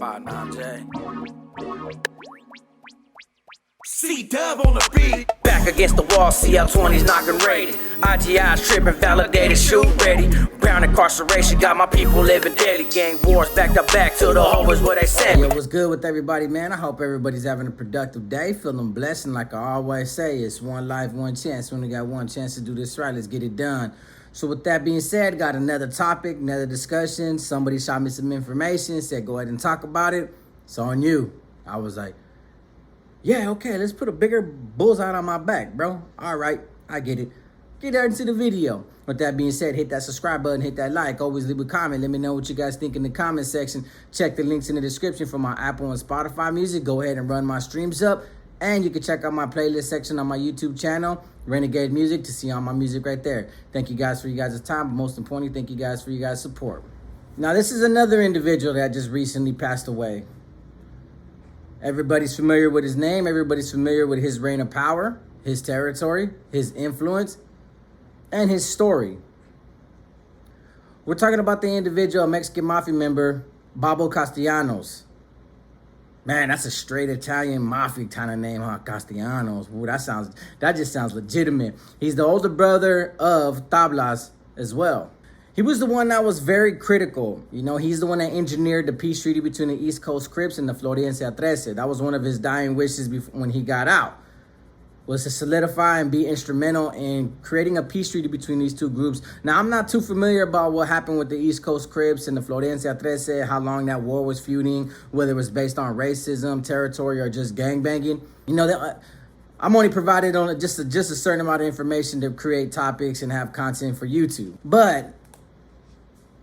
about now, Jay. C-Dub on the beat. Back against the wall, CL20's knocking rated. IGI's tripping, validated, shoot ready. Brown incarceration, got my people living daily. Gang wars back to back till the home is what they said. Yo, what's good with everybody, man? I hope everybody's having a productive day, feeling blessed, and like I always say, it's one life, one chance. We only got one chance to do this right. Let's get it done. So with that being said, got another topic, another discussion. Somebody shot me some information, said go ahead and talk about it. It's on you. I was like, yeah, okay, let's put a bigger bullseye on my back, bro. All right, I get it. Get right into the video. With that being said, hit that subscribe button, hit that like. Always leave a comment. Let me know what you guys think in the comment section. Check the links in the description for my Apple and Spotify music. Go ahead and run my streams up. And you can check out my playlist section on my YouTube channel, Renegade Music, to see all my music right there. Thank you guys for you guys' time, but most importantly, thank you guys for your guys' support. Now, this is another individual that just recently passed away. Everybody's familiar with his name. Everybody's familiar with his reign of power, his territory, his influence, and his story. We're talking about the individual, Mexican Mafia member, Babo Castellanos. Man, that's a straight Italian Mafia kind of name, huh? Castellanos. Ooh, that just sounds legitimate. He's the older brother of Tablas as well. He was the one that was very critical. You know, he's the one that engineered the peace treaty between the East Coast Crips and the Florencia 13. That was one of his dying wishes when he got out, was to solidify and be instrumental in creating a peace treaty between these two groups. Now, I'm not too familiar about what happened with the East Coast Crips and the Florencia 13, how long that war was feuding, whether it was based on racism, territory, or just gangbanging. You know, I'm only provided on just a certain amount of information to create topics and have content for YouTube. But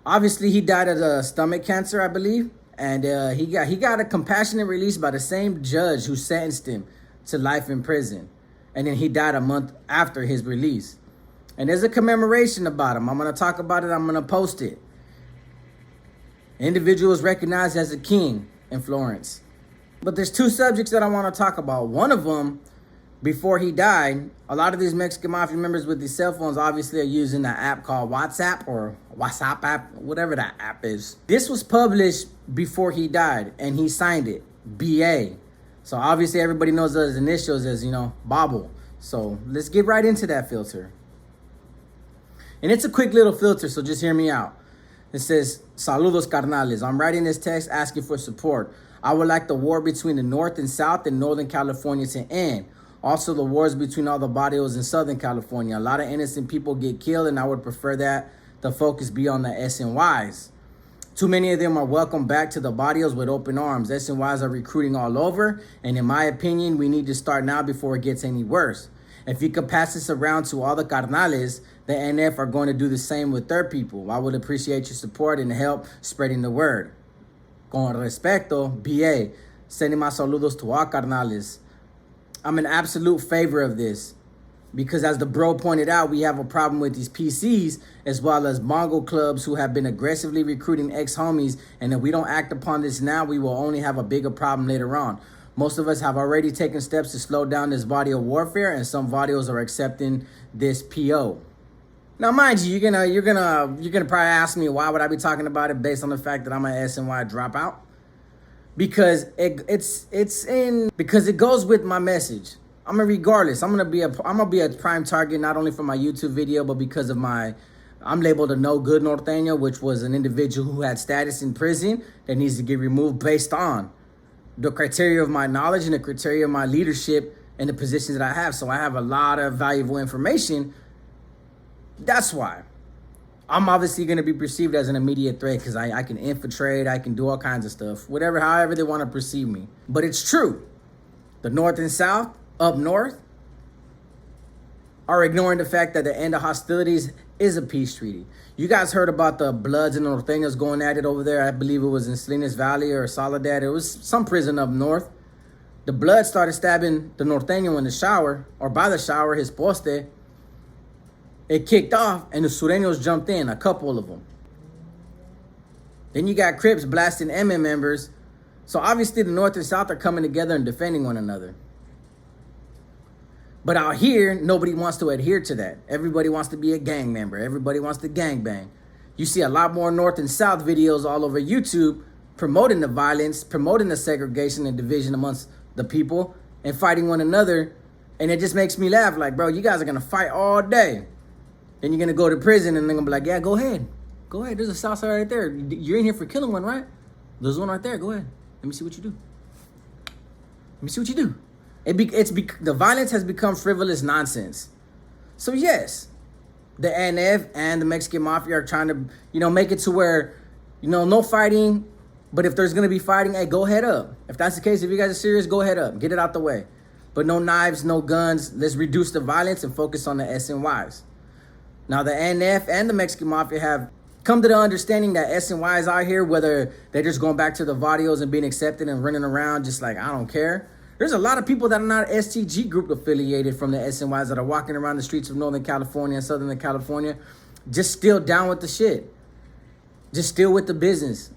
obviously, he died of stomach cancer, I believe, and he got a compassionate release by the same judge who sentenced him to life in prison. And then he died a month after his release. And there's a commemoration about him. I'm going to talk about it. I'm going to post it. Individual is recognized as a king in Florence. But there's two subjects that I want to talk about. One of them, before he died, a lot of these Mexican Mafia members with these cell phones obviously are using the app called WhatsApp or WhatsApp app, whatever that app is. This was published before he died, and he signed it, BA. So obviously everybody knows those initials as, you know, Babo. So let's get right into that filter. And it's a quick little filter, so just hear me out. It says, Saludos carnales. I'm writing this text asking for support. I would like the war between the North and South and Northern California to end. Also, the wars between all the barrios in Southern California. A lot of innocent people get killed, and I would prefer that the focus be on the SNYs. Too many of them are welcomed back to the barrios with open arms. SNYs are recruiting all over, and in my opinion, we need to start now before it gets any worse. If you could pass this around to all the carnales, the NF are going to do the same with their people. I would appreciate your support and help spreading the word. Con respecto, BA, sending my saludos to all carnales. I'm in absolute favor of this because, as the bro pointed out, we have a problem with these PCs as well as Mongol clubs who have been aggressively recruiting ex-homies, and if we don't act upon this now, we will only have a bigger problem later on. Most of us have already taken steps to slow down this body of warfare, and some barrios are accepting this PO. Now, mind you, you're gonna probably ask me, why would I be talking about it based on the fact that I'm an SNY dropout? Because it goes with my message. Regardless, I'm gonna be a prime target not only for my YouTube video, but because of I'm labeled a no good norteño, which was an individual who had status in prison that needs to get removed based on the criteria of my knowledge and the criteria of my leadership and the positions that I have. So I have a lot of valuable information. That's why I'm obviously going to be perceived as an immediate threat because I can infiltrate, I can do all kinds of stuff, however they want to perceive me. But it's true. The North and South, up north, are ignoring the fact that the end of hostilities is a peace treaty. You guys heard about the Bloods and the Norteños going at it over there. I believe it was in Salinas Valley or Soledad. It was some prison up north. The Bloods started stabbing the Norteño in the shower, or by the shower, his poste. It kicked off, and the Sureños jumped in, a couple of them. Then you got Crips blasting MM members. So obviously the North and South are coming together and defending one another. But out here, nobody wants to adhere to that. Everybody wants to be a gang member. Everybody wants to gangbang. You see a lot more North and South videos all over YouTube promoting the violence, promoting the segregation and division amongst the people, and fighting one another. And it just makes me laugh. Like, bro, you guys are gonna fight all day. Then you're gonna go to prison, and they're gonna be like, yeah, go ahead. Go ahead. There's a South Side right there. You're in here for killing one, right? There's one right there. Go ahead. Let me see what you do. Let me see what you do. The violence has become frivolous nonsense. So yes, the NF and the Mexican Mafia are trying to, make it to where, no fighting. But if there's going to be fighting, hey, go head up. If that's the case, if you guys are serious, go head up. Get it out the way. But no knives, no guns. Let's reduce the violence and focus on the SNYs. Now, the NF and the Mexican Mafia have come to the understanding that SNYs out here, whether they're just going back to the barrios and being accepted and running around just like, I don't care. There's a lot of people that are not STG group affiliated from the SNYs that are walking around the streets of Northern California and Southern California, just still down with the shit. Just still with the business.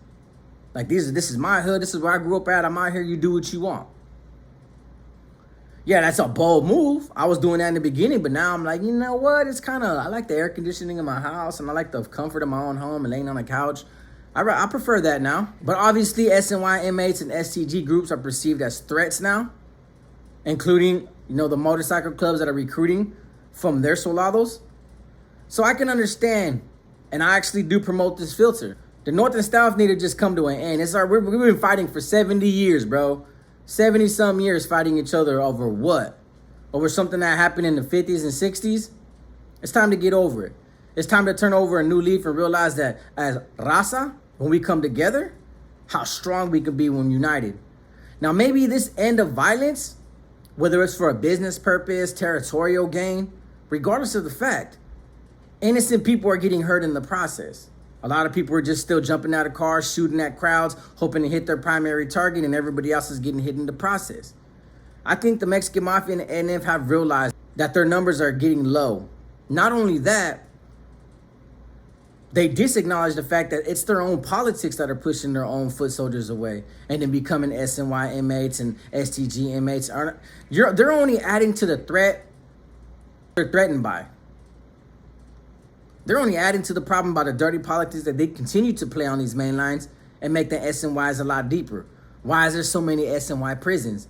Like, this is my hood. This is where I grew up at. I'm out here. You do what you want. Yeah, that's a bold move. I was doing that in the beginning, but now I'm like, you know what? It's kind of, I like the air conditioning in my house, and I like the comfort of my own home and laying on the couch. I prefer that now. But obviously, SNY inmates and STG groups are perceived as threats now, including, the motorcycle clubs that are recruiting from their soldados. So I can understand, and I actually do promote this filter. The North and South need to just come to an end. We've been fighting for 70 years, bro. 70-some years fighting each other over what? Over something that happened in the 50s and 60s? It's time to get over it. It's time to turn over a new leaf and realize that as raza, when we come together, how strong we can be when united. Now, maybe this end of violence, whether it's for a business purpose, territorial gain, regardless of the fact, innocent people are getting hurt in the process. A lot of people are just still jumping out of cars, shooting at crowds, hoping to hit their primary target, and everybody else is getting hit in the process. I think the Mexican Mafia and the NF have realized that their numbers are getting low. Not only that, they disacknowledge the fact that it's their own politics that are pushing their own foot soldiers away and then becoming SNY inmates and STG inmates. They're only adding to the threat they're threatened by. They're only adding to the problem by the dirty politics that they continue to play on these main lines and make the SNYs a lot deeper. Why is there so many SNY prisons?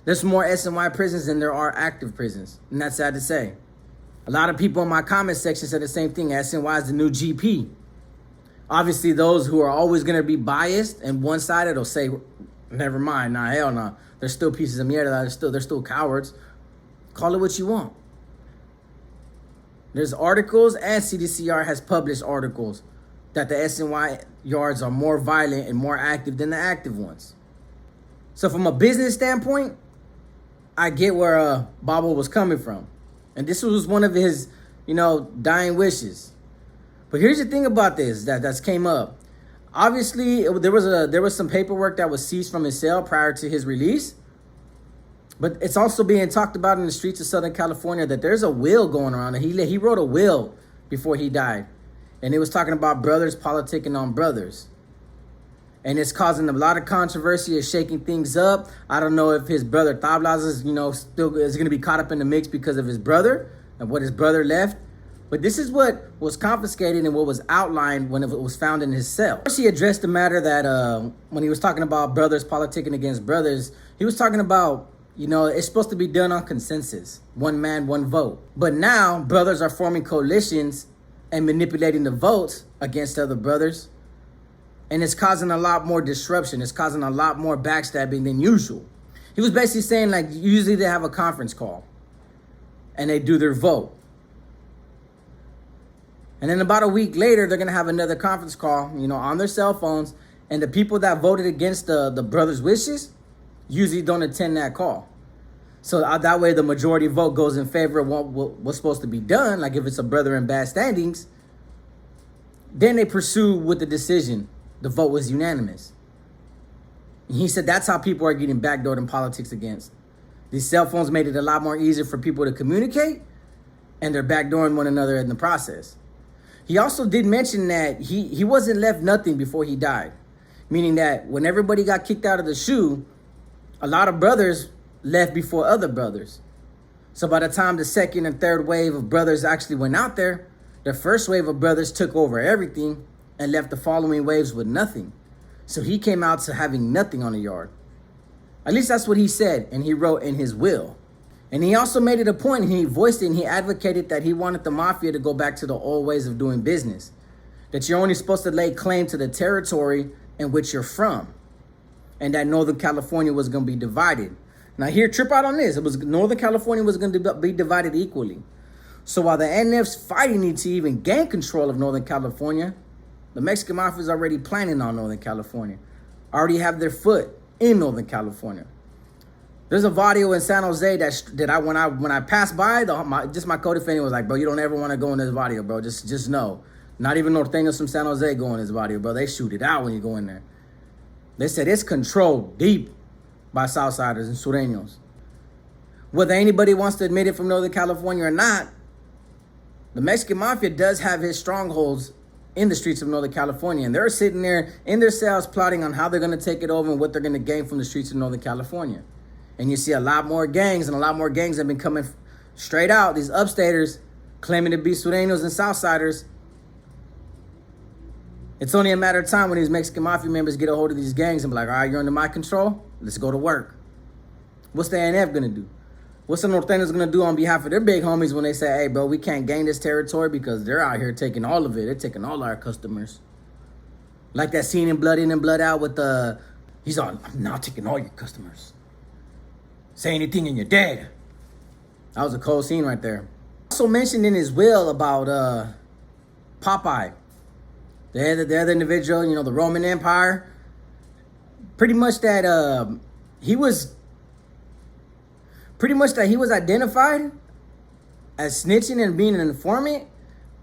There's more SNY prisons than there are active prisons, and that's sad to say. A lot of people in my comment section said the same thing. SNY is the new GP. Obviously, those who are always going to be biased and one-sided will say, never mind, nah, hell no. They're still pieces of mierda. They're still cowards. Call it what you want. There's articles, and CDCR has published articles that the SNY yards are more violent and more active than the active ones. So from a business standpoint, I get where Babo was coming from. And this was one of his, dying wishes. But here's the thing about this that's came up. Obviously, there was some paperwork that was seized from his cell prior to his release. But it's also being talked about in the streets of Southern California that there's a will going around. He wrote a will before he died. And it was talking about brothers politicking on brothers. And it's causing a lot of controversy. It's shaking things up. I don't know if his brother Tablas is, still is going to be caught up in the mix because of his brother and what his brother left. But this is what was confiscated and what was outlined when it was found in his cell. First, he addressed the matter that when he was talking about brothers politicking against brothers, he was talking about, it's supposed to be done on consensus. One man, one vote. But now brothers are forming coalitions and manipulating the votes against other brothers. And it's causing a lot more disruption. It's causing a lot more backstabbing than usual. He was basically saying, usually they have a conference call and they do their vote. And then about a week later, they're going to have another conference call, on their cell phones. And the people that voted against the brothers' wishes usually don't attend that call. So that way the majority vote goes in favor of what's supposed to be done. Like if it's a brother in bad standings, then they pursue with the decision. The vote was unanimous. And he said that's how people are getting backdoored in politics against. These cell phones made it a lot more easier for people to communicate, and they're backdooring one another in the process. He also did mention that he wasn't left nothing before he died. Meaning that when everybody got kicked out of the shoe, a lot of brothers left before other brothers. So by the time the second and third wave of brothers actually went out there, the first wave of brothers took over everything and left the following waves with nothing. So he came out to having nothing on the yard. At least that's what he said, and he wrote in his will. And he also made it a point, and he voiced it, and he advocated that he wanted the mafia to go back to the old ways of doing business. That you're only supposed to lay claim to the territory in which you're from. And that Northern California was going to be divided. Now here, trip out on this. It was Northern California was going to be divided equally. So while the NF's fighting to even gain control of Northern California, the Mexican Mafia is already planning on Northern California. Already have their foot in Northern California. There's a video in San Jose that when I passed by, my co-defendant was like, bro, you don't ever want to go in this video, bro. Just know. Not even Norteños from San Jose go in this video, bro. They shoot it out when you go in there. They said it's controlled deep by Southsiders and Sureños. Whether anybody wants to admit it from Northern California or not, the Mexican Mafia does have his strongholds in the streets of Northern California. And they're sitting there in their cells plotting on how they're going to take it over and what they're going to gain from the streets of Northern California. And you see a lot more gangs, and a lot more gangs have been coming straight out. These upstaters claiming to be Sureños and Southsiders. It's only a matter of time when these Mexican Mafia members get a hold of these gangs and be like, all right, you're under my control. Let's go to work. What's the NF going to do? What's the Norteños going to do on behalf of their big homies when they say, hey, bro, we can't gain this territory because they're out here taking all of it. They're taking all our customers. Like that scene in Blood In and Blood Out with he's on, I'm now taking all your customers. Say anything and you're dead. That was a cold scene right there. Also mentioned in his will about Popeye. The other individual, you know, the Roman Empire. Pretty much that he was identified as snitching and being an informant,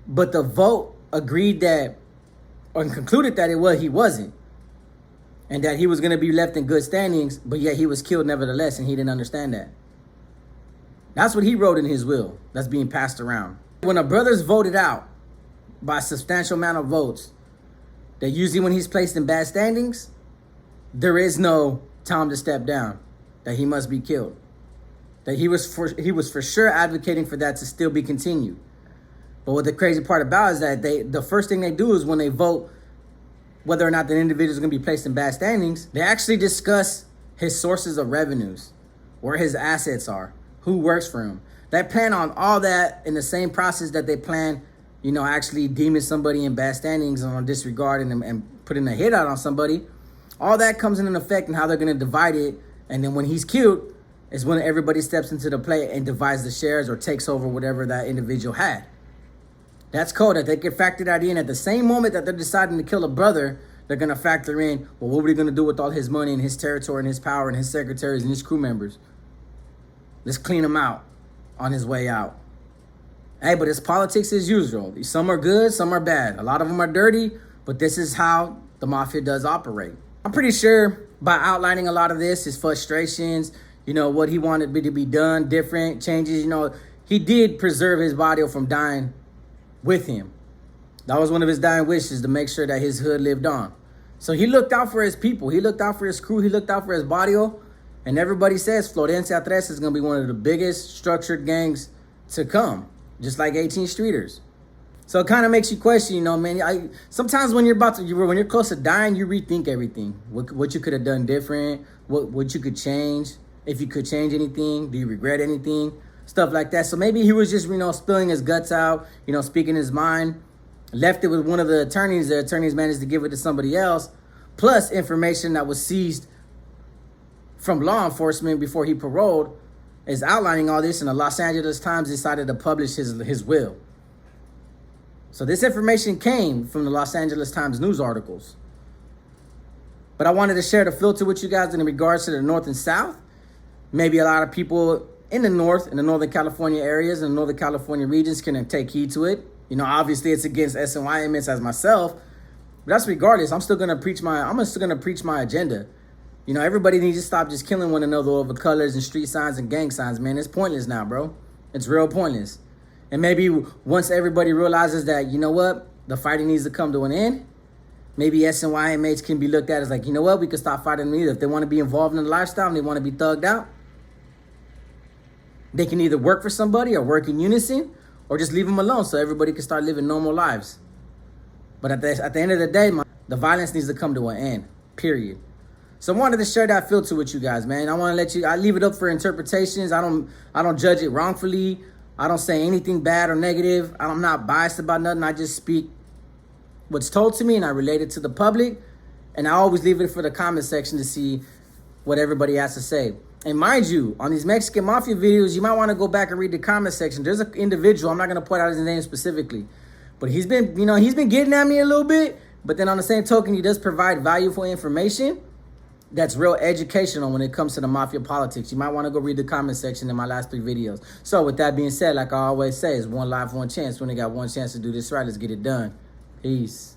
but the vote agreed that, or concluded that he wasn't. And that he was going to be left in good standings, but yet he was killed nevertheless, and he didn't understand that. That's what he wrote in his will that's being passed around. When a brother's voted out by a substantial amount of votes, that usually when he's placed in bad standings, there is no time to step down, that he must be killed. That he was for sure advocating for that to still be continued. But what the crazy part about is that the first thing they do is when they vote whether or not the individual is going to be placed in bad standings, they actually discuss his sources of revenues, where his assets are, who works for him. They plan on all that in the same process that they plan, you know, actually deeming somebody in bad standings and on disregard and putting a hit out on somebody. All that comes in effect in how they're going to divide it. And then when he's killed is when everybody steps into the play and divides the shares or takes over whatever that individual had. That's code that they can factor that in at the same moment that they're deciding to kill a brother. They're going to factor in, well, what are we going to do with all his money and his territory and his power and his secretaries and his crew members? Let's clean him out on his way out. Hey, but it's politics as usual. Some are good, some are bad. A lot of them are dirty, but this is how the mafia does operate. I'm pretty sure by outlining a lot of this, his frustrations, you know, what he wanted to be done, different changes, you know, he did preserve his body from dying with him. That was one of his dying wishes, to make sure that his hood lived on. So he looked out for his people. He looked out for his crew. He looked out for his barrio. And everybody says Florencia Tres is going to be one of the biggest structured gangs to come, just like 18 Streeters. So it kind of makes you question, you know, man. Sometimes when you're close to dying, you rethink everything. What you could have done different, what you could change, if you could change anything, do you regret anything, stuff like that. So maybe he was just, you know, spilling his guts out, you know, speaking his mind. Left it with one of the attorneys. The attorneys managed to give it to somebody else, plus information that was seized from law enforcement before he paroled is outlining all this, and the Los Angeles Times decided to publish his will. So this information came from the Los Angeles Times news articles. But I wanted to share the filter with you guys in regards to the North and South. Maybe a lot of people in the North, in the Northern California areas and Northern California regions can take heed to it. You know, obviously it's against SNY inmates as myself, but that's regardless. I'm still gonna preach my agenda. You know, everybody needs to stop just killing one another over colors and street signs and gang signs, man. It's pointless now, bro. It's real pointless. And maybe once everybody realizes that, you know what, the fighting needs to come to an end, maybe SNY inmates can be looked at as like, you know what, we can stop fighting them either. If they want to be involved in the lifestyle and they want to be thugged out, they can either work for somebody or work in unison, or just leave them alone so everybody can start living normal lives. But at the end of the day, the violence needs to come to an end. period. So I wanted to share that filter with you guys, man. I leave it up for interpretations. I don't judge it wrongfully. I don't say anything bad or negative. I'm not biased about nothing. I just speak what's told to me and I relate it to the public. And I always leave it for the comment section to see what everybody has to say. And mind you, on these Mexican Mafia videos, you might want to go back and read the comment section. There's an individual, I'm not going to point out his name specifically, but he's been getting at me a little bit. But then on the same token, he does provide valuable information that's real educational when it comes to the Mafia politics. You might want to go read the comment section in my last 3 videos. So with that being said, like I always say, it's one life, one chance. We only got one chance to do this right. Let's get it done. Peace.